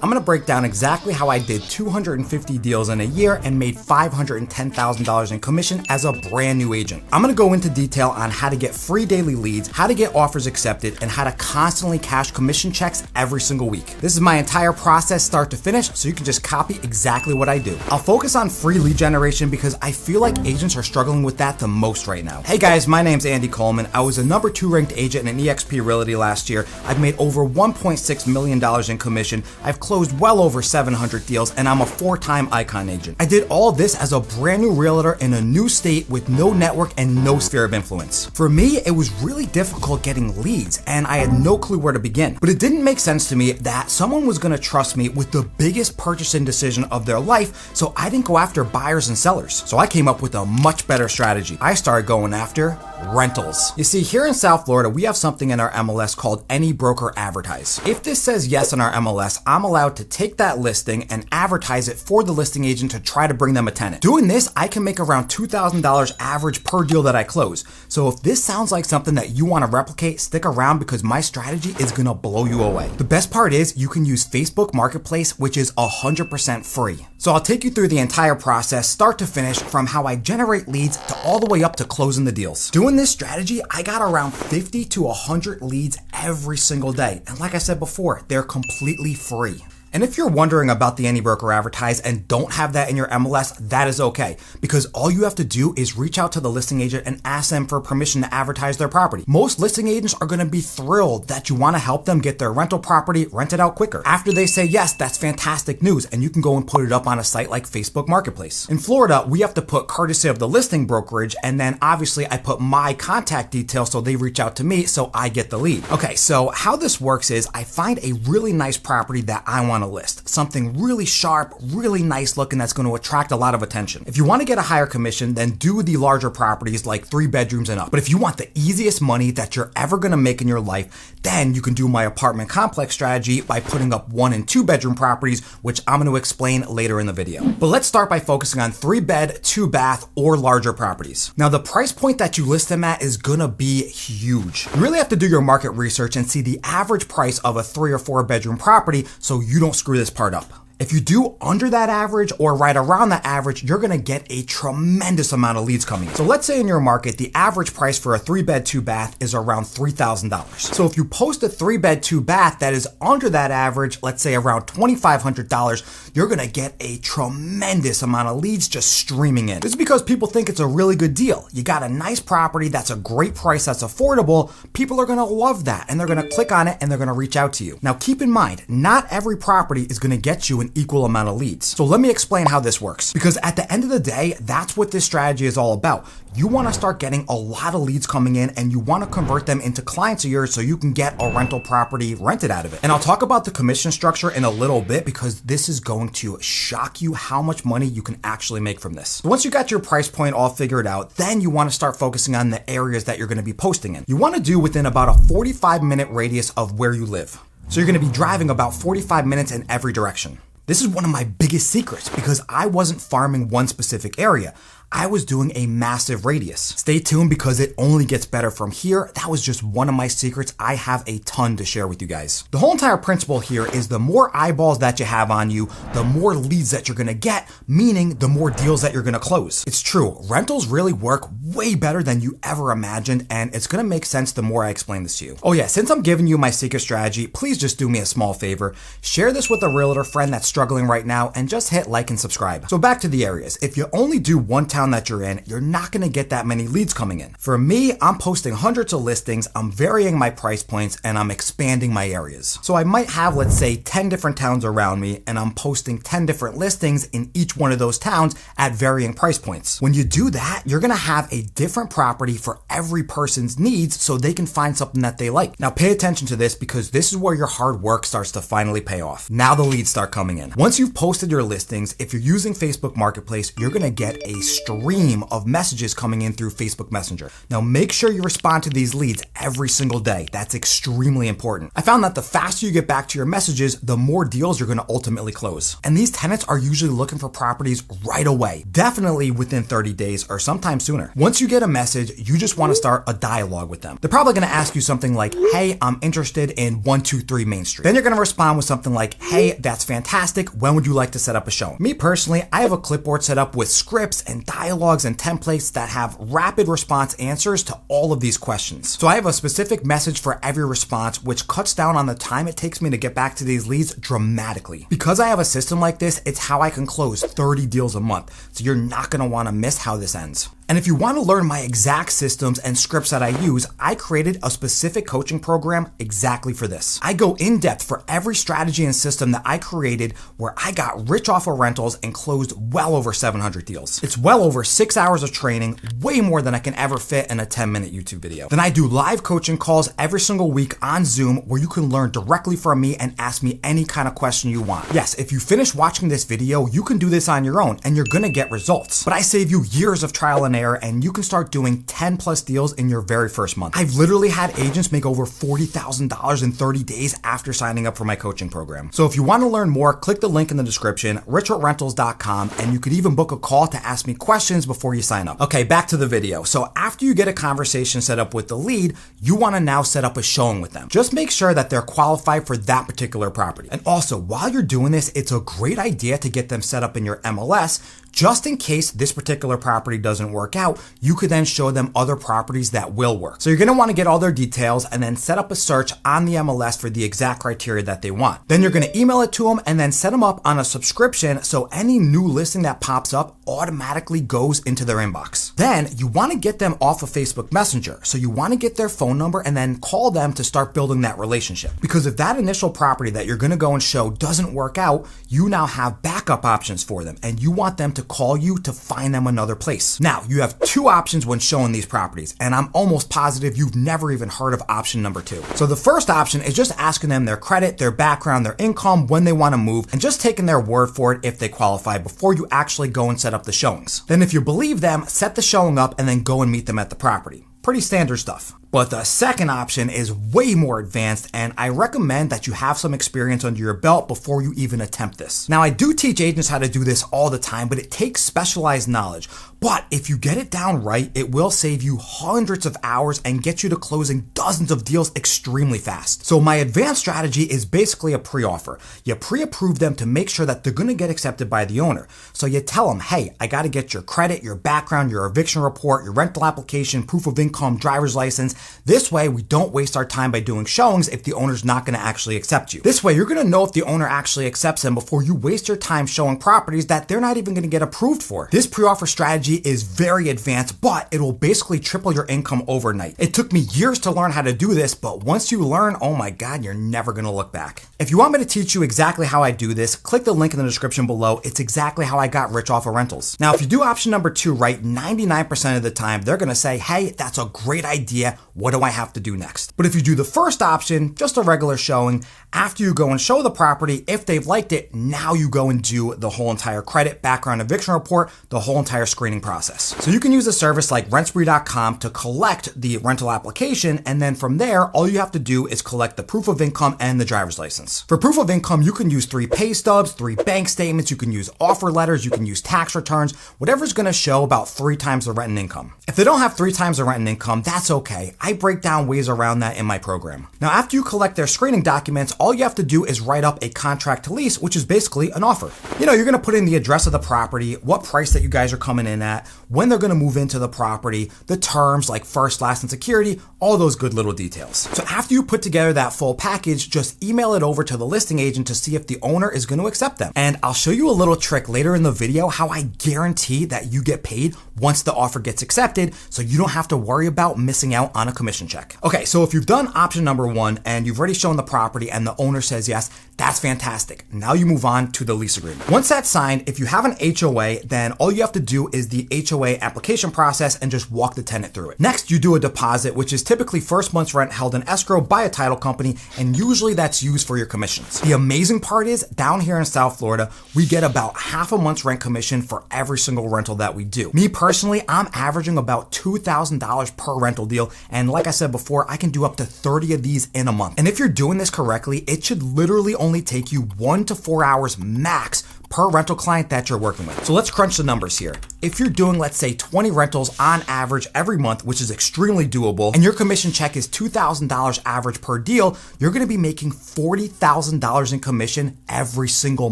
I'm gonna break down exactly how I did 250 deals in a year and made $510,000 in commission as a brand new agent. I'm gonna go into detail on how to get free daily leads, how to get offers accepted, and how to constantly cash commission checks every single week. This is my entire process start to finish, so you can just copy exactly what I do. I'll focus on free lead generation because I feel like agents are struggling with that the most right now. Hey guys, my name's Andy Coleman. I was a number 2 ranked agent in eXp Realty last year. I've made over $1.6 million in commission. I've closed well over 700 deals, and I'm a 4-time Icon agent. I did all this as a brand new realtor in a new state with no network and no sphere of influence. For me, it was really difficult getting leads, and I had no clue where to begin. But it didn't make sense to me that someone was gonna trust me with the biggest purchasing decision of their life, so I didn't go after buyers and sellers. So I came up with a much better strategy. I started going after rentals. You see, here in South Florida, we have something in our MLS called Any Broker Advertise. If this says yes in our MLS, I'm allowed to take that listing and advertise it for the listing agent to try to bring them a tenant. Doing this, I can make around $2,000 average per deal that I close. So if this sounds like something that you want to replicate, stick around because my strategy is gonna blow you away. The best part is you can use Facebook Marketplace, which is 100% free. So I'll take you through the entire process, start to finish, from how I generate leads to all the way up to closing the deals. Doing this strategy, I got around 50 to 100 leads every single day. And like I said before, they're completely free. And if you're wondering about the Any Broker Advertise and don't have that in your MLS, that is okay, because all you have to do is reach out to the listing agent and ask them for permission to advertise their property. Most listing agents are gonna be thrilled that you wanna help them get their rental property rented out quicker. After they say yes, that's fantastic news, and you can go and put it up on a site like Facebook Marketplace. In Florida, we have to put courtesy of the listing brokerage, and then obviously I put my contact details so they reach out to me so I get the lead. Okay, so how this works is I find a really nice property that I want to list. Something really sharp, really nice looking that's going to attract a lot of attention. If you want to get a higher commission, then do the larger properties like 3 bedrooms and up. But if you want the easiest money that you're ever going to make in your life, then you can do my apartment complex strategy by putting up 1 and 2 bedroom properties, which I'm going to explain later in the video. But let's start by focusing on 3 bed, 2 bath, or larger properties. Now, the price point that you list them at is going to be huge. You really have to do your market research and see the average price of a 3 or 4 bedroom property so you don't screw this part up. If you do under that average or right around that average, you're gonna get a tremendous amount of leads coming in. So let's say in your market, the average price for a 3 bed, 2 bath is around $3,000. So if you post a 3 bed, 2 bath that is under that average, let's say around $2,500, you're gonna get a tremendous amount of leads just streaming in. This is because people think it's a really good deal. You got a nice property that's a great price, that's affordable. People are gonna love that and they're gonna click on it and they're gonna reach out to you. Now keep in mind, not every property is gonna get you an equal amount of leads. So let me explain how this works, because at the end of the day, that's what this strategy is all about. You want to start getting a lot of leads coming in and you want to convert them into clients of yours so you can get a rental property rented out of it. And I'll talk about the commission structure in a little bit because this is going to shock you how much money you can actually make from this. So once you got your price point all figured out, then you want to start focusing on the areas that you're going to be posting in. You want to do within about a 45-minute radius of where you live. So you're going to be driving about 45 minutes in every direction. This is one of my biggest secrets because I wasn't farming one specific area. I was doing a massive radius. Stay tuned because it only gets better from here. That was just one of my secrets. I have a ton to share with you guys. The whole entire principle here is the more eyeballs that you have on you, the more leads that you're gonna get, meaning the more deals that you're gonna close. It's true, rentals really work way better than you ever imagined, and it's gonna make sense the more I explain this to you. Oh yeah, since I'm giving you my secret strategy, please just do me a small favor. Share this with a realtor friend that's struggling right now and just hit like and subscribe. So back to the areas. If you only do one town that you're in, you're not going to get that many leads coming in. For me, I'm posting hundreds of listings, I'm varying my price points, and I'm expanding my areas. So I might have, let's say, 10 different towns around me, and I'm posting 10 different listings in each one of those towns at varying price points. When you do that, you're going to have a different property for every person's needs so they can find something that they like. Now pay attention to this because this is where your hard work starts to finally pay off. Now the leads start coming in. Once you've posted your listings, if you're using Facebook Marketplace, you're going to get a stream of messages coming in through Facebook Messenger. Now make sure you respond to these leads every single day. That's extremely important. I found that the faster you get back to your messages, the more deals you're going to ultimately close. And these tenants are usually looking for properties right away, definitely within 30 days or sometimes sooner. Once you get a message, you just want to start a dialogue with them. They're probably going to ask you something like, hey, I'm interested in 123 Main Street. Then you're going to respond with something like, hey, that's fantastic. When would you like to set up a showing? Me personally, I have a clipboard set up with scripts and dialogues and templates that have rapid response answers to all of these questions. So I have a specific message for every response, which cuts down on the time it takes me to get back to these leads dramatically. Because I have a system like this, it's how I can close 30 deals a month. So you're not going to want to miss how this ends. And if you want to learn my exact systems and scripts that I use, I created a specific coaching program exactly for this. I go in depth for every strategy and system that I created where I got rich off of rentals and closed well over 700 deals. It's well over 6 hours of training, way more than I can ever fit in a 10-minute YouTube video. Then I do live coaching calls every single week on Zoom where you can learn directly from me and ask me any kind of question you want. Yes, if you finish watching this video, you can do this on your own and you're gonna get results. But I save you years of trial and error, and you can start doing 10 plus deals in your very first month. I've literally had agents make over $40,000 in 30 days after signing up for my coaching program. So if you want to learn more, click the link in the description, richwithrentals.com, and you could even book a call to ask me questions before you sign up. Okay, back to the video. So after you get a conversation set up with the lead, you want to now set up a showing with them. Just make sure that they're qualified for that particular property. And also, while you're doing this, it's a great idea to get them set up in your MLS, just in case this particular property doesn't work out. You could then show them other properties that will work. So you're going to want to get all their details and then set up a search on the MLS for the exact criteria that they want. Then you're going to email it to them and then set them up on a subscription so any new listing that pops up automatically goes into their inbox. Then you want to get them off of Facebook Messenger. So you want to get their phone number and then call them to start building that relationship. Because if that initial property that you're going to go and show doesn't work out, you now have backup options for them and you want them to call you to find them another place. Now, you have two options when showing these properties, and I'm almost positive you've never even heard of option number 2. So the first option is just asking them their credit, their background, their income, when they want to move, and just taking their word for it if they qualify before you actually go and set up the showings. Then if you believe them, set the showing up and then go and meet them at the property. Pretty standard stuff. But the second option is way more advanced, and I recommend that you have some experience under your belt before you even attempt this. Now, I do teach agents how to do this all the time, but it takes specialized knowledge. But if you get it down right, it will save you hundreds of hours and get you to closing dozens of deals extremely fast. So my advanced strategy is basically a pre-offer. You pre-approve them to make sure that they're going to get accepted by the owner. So you tell them, hey, I got to get your credit, your background, your eviction report, your rental application, proof of income, driver's license. This way, we don't waste our time by doing showings if the owner's not going to actually accept you. This way, you're going to know if the owner actually accepts them before you waste your time showing properties that they're not even going to get approved for. This pre-offer strategy is very advanced, but it will basically triple your income overnight. It took me years to learn how to do this, but once you learn, oh my God, you're never going to look back. If you want me to teach you exactly how I do this, click the link in the description below. It's exactly how I got rich off of rentals. Now, if you do option number 2 right, 99% of the time, they're going to say, hey, that's a great idea. What do I have to do next? But if you do the first option, just a regular showing, after you go and show the property, if they've liked it, now you go and do the whole entire credit, background, eviction report, the whole entire screening process. So you can use a service like Rentspree.com to collect the rental application, and then from there, all you have to do is collect the proof of income and the driver's license. For proof of income, you can use 3 pay stubs, 3 bank statements, you can use offer letters, you can use tax returns, whatever's gonna show about 3 times the rent and income. If they don't have 3 times the rent and income, that's okay. I break down ways around that in my program. Now, after you collect their screening documents, all you have to do is write up a contract to lease, which is basically an offer. You know, you're gonna put in the address of the property, what price that you guys are coming in at, when they're gonna move into the property, the terms like first, last, and security, all those good little details. So after you put together that full package, just email it over to the listing agent to see if the owner is gonna accept them. And I'll show you a little trick later in the video how I guarantee that you get paid once the offer gets accepted, so you don't have to worry about missing out on a commission check. Okay, so if you've done option number 1 and you've already shown the property and the owner says yes, That's fantastic. Now you move on to the lease agreement. Once that's signed, if you have an HOA, then all you have to do is the HOA application process and just walk the tenant through it. Next, you do a deposit, which is typically first month's rent held in escrow by a title company, and usually that's used for your commissions. The amazing part is, down here in South Florida, we get about half a month's rent commission for every single rental that we do. Me personally, I'm averaging about $2,000 per rental deal, and like I said before, I can do up to 30 of these in a month. And if you're doing this correctly, it should literally only take you 1 to 4 hours max per rental client that you're working with. So let's crunch the numbers here. If you're doing, let's say, 20 rentals on average every month, which is extremely doable, and your commission check is $2,000 average per deal, you're gonna be making $40,000 in commission every single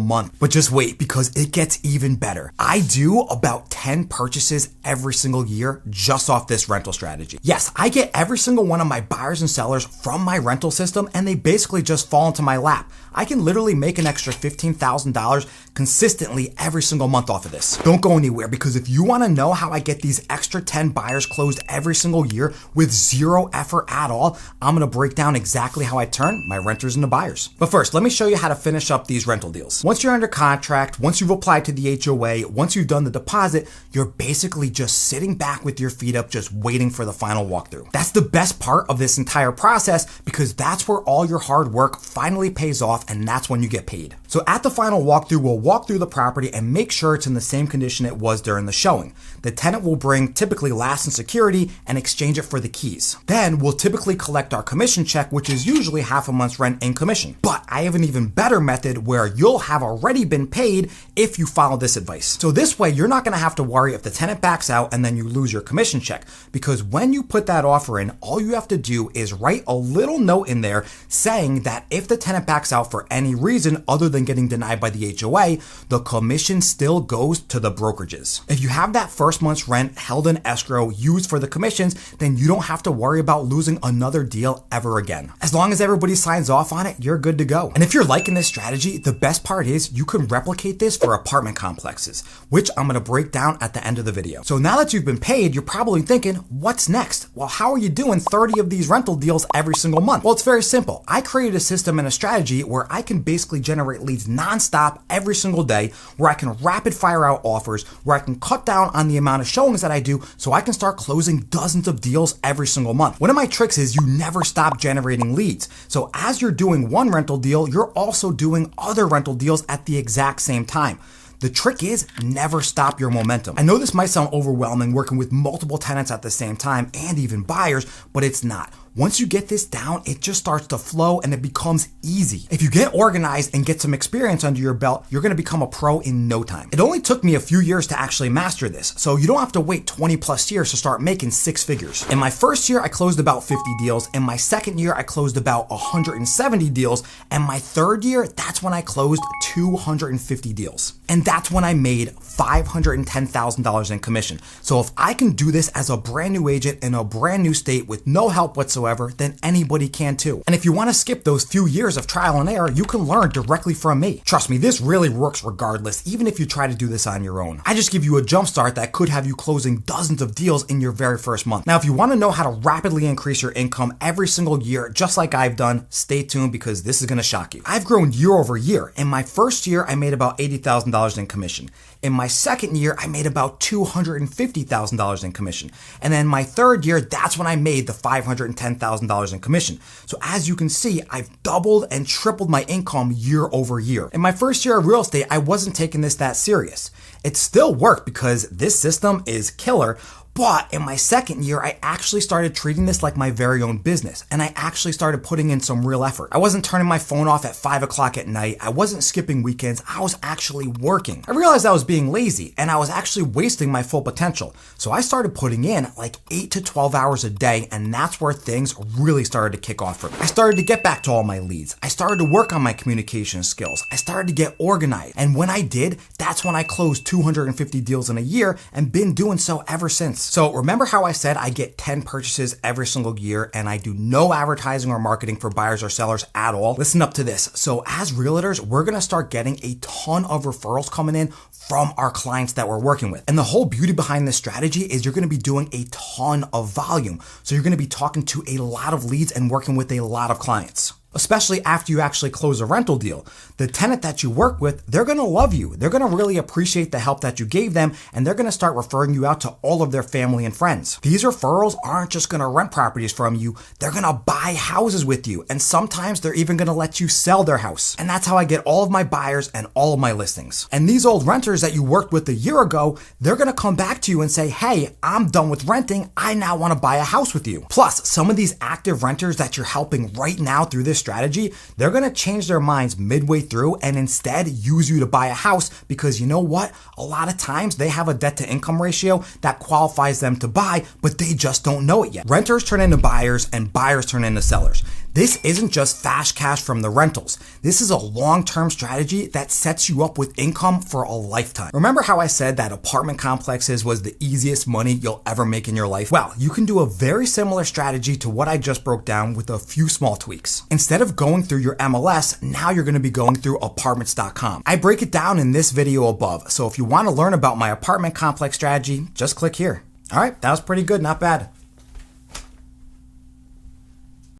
month. But just wait, because it gets even better. I do about 10 purchases every single year just off this rental strategy. Yes, I get every single one of my buyers and sellers from my rental system, and they basically just fall into my lap. I can literally make an extra $15,000 consistently every single month off of this. Don't go anywhere, because if you want to know how I get these extra 10 buyers closed every single year with zero effort at all, I'm going to break down exactly how I turn my renters into buyers. But first, let me show you how to finish up these rental deals. Once you're under contract, once you've applied to the HOA, once you've done the deposit, you're basically just sitting back with your feet up, just waiting for the final walkthrough. That's the best part of this entire process, because that's where all your hard work finally pays off, and that's when you get paid. So at the final walkthrough, we'll walk through the property and make sure it's in the same condition it was during the showing. The tenant will bring typically last and security and exchange it for the keys. Then we'll typically collect our commission check, which is usually half a month's rent in commission. But I have an even better method where you'll have already been paid if you follow this advice. So this way, you're not gonna have to worry if the tenant backs out and then you lose your commission check, because when you put that offer in, all you have to do is write a little note in there saying that if the tenant backs out for any reason other than getting denied by the HOA, the commission still goes to the brokerages. If you have that first month's rent held in escrow used for the commissions, then you don't have to worry about losing another deal ever again. As long as everybody signs off on it, you're good to go. And if you're liking this strategy, the best part is you can replicate this for apartment complexes, which I'm gonna break down at the end of the video. So now that you've been paid, you're probably thinking, what's next? Well, how are you doing 30 of these rental deals every single month? Well, it's very simple. I created a system and a strategy where I can basically generate leads nonstop every single day, where I can rapid fire out offers, where I can cut down on the amount of showings that I do so I can start closing dozens of deals every single month. One of my tricks is you never stop generating leads. So as you're doing one rental deal, you're also doing other rental deals at the exact same time. The trick is never stop your momentum. I know this might sound overwhelming working with multiple tenants at the same time and even buyers, but it's not. Once you get this down, it just starts to flow and it becomes easy. If you get organized and get some experience under your belt, you're gonna become a pro in no time. It only took me a few years to actually master this, so you don't have to wait 20 plus years to start making 6 figures. In my first year, I closed about 50 deals. In my second year, I closed about 170 deals. And my third year, that's when I closed 250 deals. And that's when I made $510,000 in commission. So if I can do this as a brand new agent in a brand new state with no help whatsoever, then anybody can too. And if you want to skip those few years of trial and error, you can learn directly from me. Trust me, this really works regardless, even if you try to do this on your own. I just give you a jump start that could have you closing dozens of deals in your very first month. Now, if you want to know how to rapidly increase your income every single year, just like I've done, stay tuned, because this is going to shock you. I've grown year over year. In my first year, I made about $80,000 in commission. In my second year, I made about $250,000 in commission. And then my third year, that's when I made the $510,000 in commission. So as you can see, I've doubled and tripled my income year over year. In my first year of real estate, I wasn't taking this that serious. It still worked because this system is killer. But in my second year, I actually started treating this like my very own business, and I actually started putting in some real effort. I wasn't turning my phone off at 5 o'clock at night. I wasn't skipping weekends. I was actually working. I realized I was being lazy, and I was actually wasting my full potential. So I started putting in like 8 to 12 hours a day, and that's where things really started to kick off for me. I started to get back to all my leads. I started to work on my communication skills. I started to get organized. And when I did, that's when I closed 250 deals in a year and been doing so ever since. So remember how I said I get 10 purchases every single year and I do no advertising or marketing for buyers or sellers at all? Listen up to this. So as realtors, we're gonna start getting a ton of referrals coming in from our clients that we're working with. And the whole beauty behind this strategy is you're gonna be doing a ton of volume. So you're gonna be talking to a lot of leads and working with a lot of clients. especially after you actually close a rental deal. The tenant that you work with, they're gonna love you. They're gonna really appreciate the help that you gave them, and they're gonna start referring you out to all of their family and friends. These referrals aren't just gonna rent properties from you, they're gonna buy houses with you, and sometimes they're even gonna let you sell their house. And that's how I get all of my buyers and all of my listings. And these old renters that you worked with a year ago, they're gonna come back to you and say, hey, I'm done with renting, I now wanna buy a house with you. Plus, some of these active renters that you're helping right now through this strategy, they're gonna change their minds midway through and instead use you to buy a house, because you know what? A lot of times they have a debt to income ratio that qualifies them to buy, but they just don't know it yet. Renters turn into buyers and buyers turn into sellers. This isn't just fast cash from the rentals. This is a long-term strategy that sets you up with income for a lifetime. Remember how I said that apartment complexes was the easiest money you'll ever make in your life? Well, you can do a very similar strategy to what I just broke down with a few small tweaks. Instead of going through your MLS, now you're gonna be going through apartments.com. I break it down in this video above, so if you wanna learn about my apartment complex strategy, just click here. All right, that was pretty good, not bad.